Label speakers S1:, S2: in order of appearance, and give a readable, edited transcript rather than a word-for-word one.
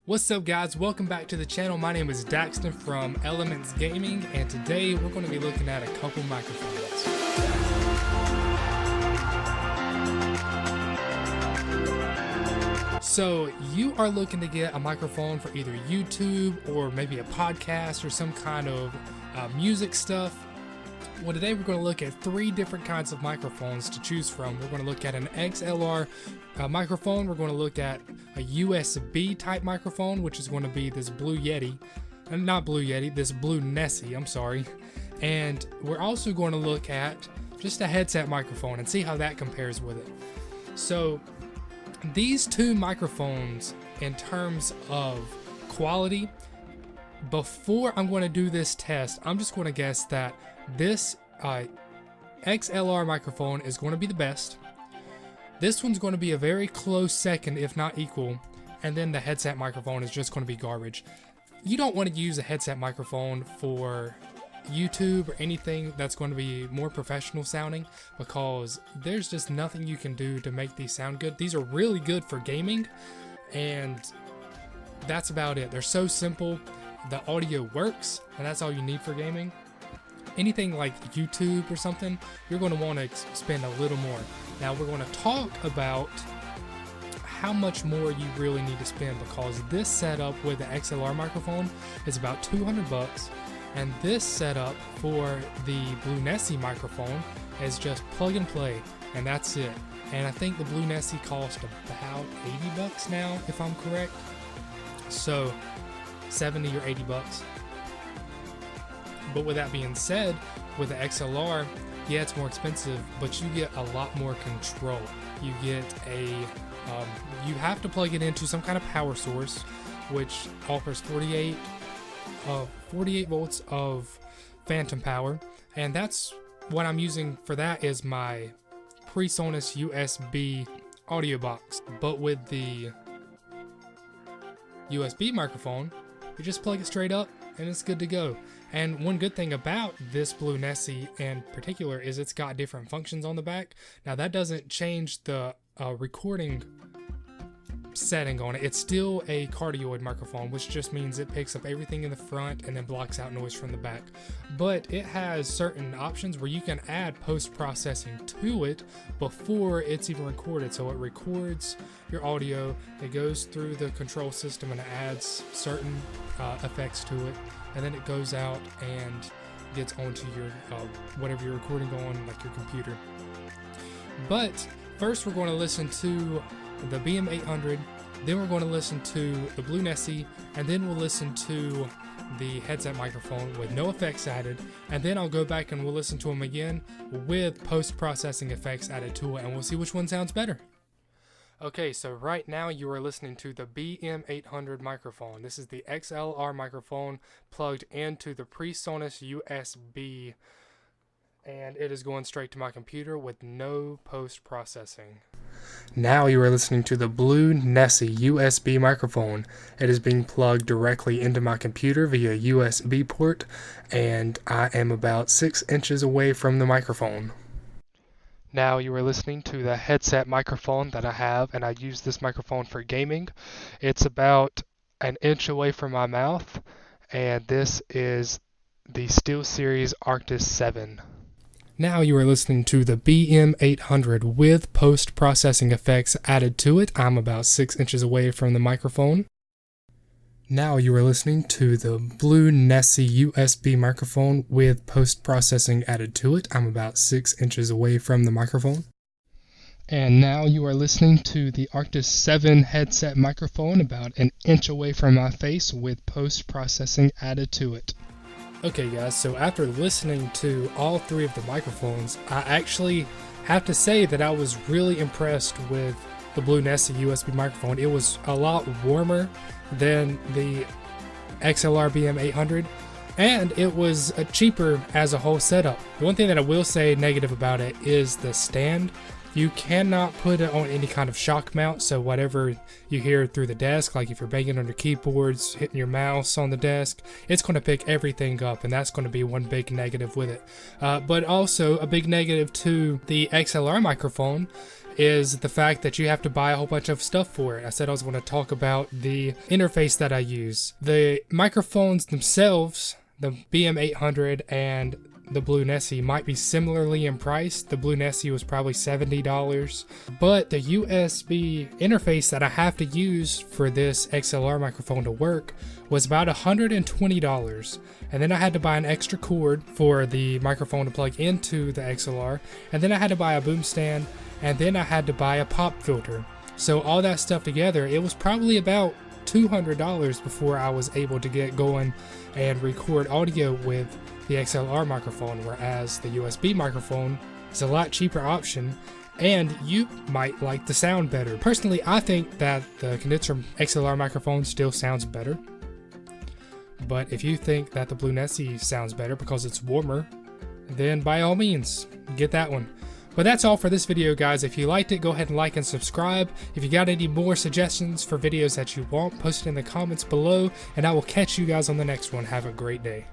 S1: What's up guys, welcome back to the channel. My name is Daxton from Elements Gaming, and today we're going to be looking at a couple microphones. So you are looking to get a microphone for either YouTube or maybe a podcast or some kind of music stuff. Well, today we're going to look at three different kinds of microphones to choose from. We're going to look at an XLR microphone. We're going to look at a USB type microphone, which is going to be this Blue Yeti. Not Blue Yeti, this Blue Nessie, I'm sorry. And we're also going to look at just a headset microphone and see how that compares with it. So these two microphones, in terms of quality, before I'm going to do this test, I'm just going to guess that this XLR microphone is going to be the best. This one's going to be a very close second, if not equal, and then the headset microphone is just going to be garbage. You don't want to use a headset microphone for YouTube or anything that's going to be more professional sounding, because there's just nothing you can do to make these sound good. These are really good for gaming, and that's about it. They're so simple. The audio works, and that's all you need for gaming. Anything like YouTube or something, you're going to want to spend a little more. Now we're going to talk about how much more you really need to spend, because this setup with the XLR microphone is about 200 bucks, and this setup for the Blue Nessie microphone is just plug and play, and that's it. And I think the Blue Nessie cost about 80 bucks now, if I'm correct. So 70 or 80 bucks. But with that being said, with the XLR, yeah, it's more expensive, but you get a lot more control. You get you have to plug it into some kind of power source, which offers 48 volts of phantom power, and that's what I'm using for that is my PreSonus USB audio box. But with the USB microphone, you just plug it straight up and it's good to go. And one good thing about this Blue Nessie in particular is it's got different functions on the back. Now that doesn't change the recording setting on it. It's still a cardioid microphone, which just means it picks up everything in the front and then blocks out noise from the back. But it has certain options where you can add post-processing to it before it's even recorded. So it records your audio, it goes through the control system and adds certain effects to it, and then it goes out and gets onto your whatever you're recording on, like your computer. But first we're going to listen to the BM800, then we're going to listen to the Blue Nessie, and then we'll listen to the headset microphone with no effects added, and then I'll go back and we'll listen to them again with post-processing effects added to it, and we'll see which one sounds better. Okay, so right now you are listening to the BM800 microphone. This is the XLR microphone plugged into the PreSonus USB, and it is going straight to my computer with no post-processing. Now you are listening to the Blue Nessie USB microphone. It is being plugged directly into my computer via USB port, and I am about 6 inches away from the microphone. Now you are listening to the headset microphone that I have, and I use this microphone for gaming. It's about an inch away from my mouth, and this is the SteelSeries Arctis 7. Now you are listening to the BM800 with post-processing effects added to it. I'm about 6 inches away from the microphone. Now you are listening to the Blue Nessie USB microphone with post-processing added to it. I'm about 6 inches away from the microphone. And now you are listening to the Arctis 7 headset microphone about an inch away from my face with post-processing added to it. Okay guys, so after listening to all three of the microphones, I actually have to say that I was really impressed with the Blue Nessie USB microphone. It was a lot warmer than the XLR BM800, and it was cheaper as a whole setup. The one thing that I will say negative about it is the stand. You cannot put it on any kind of shock mount, so whatever you hear through the desk, like if you're banging on your keyboards, hitting your mouse on the desk, it's going to pick everything up, and that's going to be one big negative with it. But also a big negative to the XLR microphone is the fact that you have to buy a whole bunch of stuff for it. I said I was going to talk about the interface that I use. The microphones themselves, the BM800 and the Blue Nessie, might be similarly in price. The Blue Nessie was probably $70, but the USB interface that I have to use for this XLR microphone to work was about $120. And then I had to buy an extra cord for the microphone to plug into the XLR, and then I had to buy a boom stand, and then I had to buy a pop filter. So all that stuff together, it was probably about $200 before I was able to get going and record audio with the XLR microphone, whereas the USB microphone is a lot cheaper option and you might like the sound better. Personally, I think that the condenser XLR microphone still sounds better, but if you think that the Blue Nessie sounds better because it's warmer, then by all means get that one. But that's all for this video, guys. If you liked it, go ahead and like and subscribe. If you got any more suggestions for videos that you want, post it in the comments below, and I will catch you guys on the next one. Have a great day.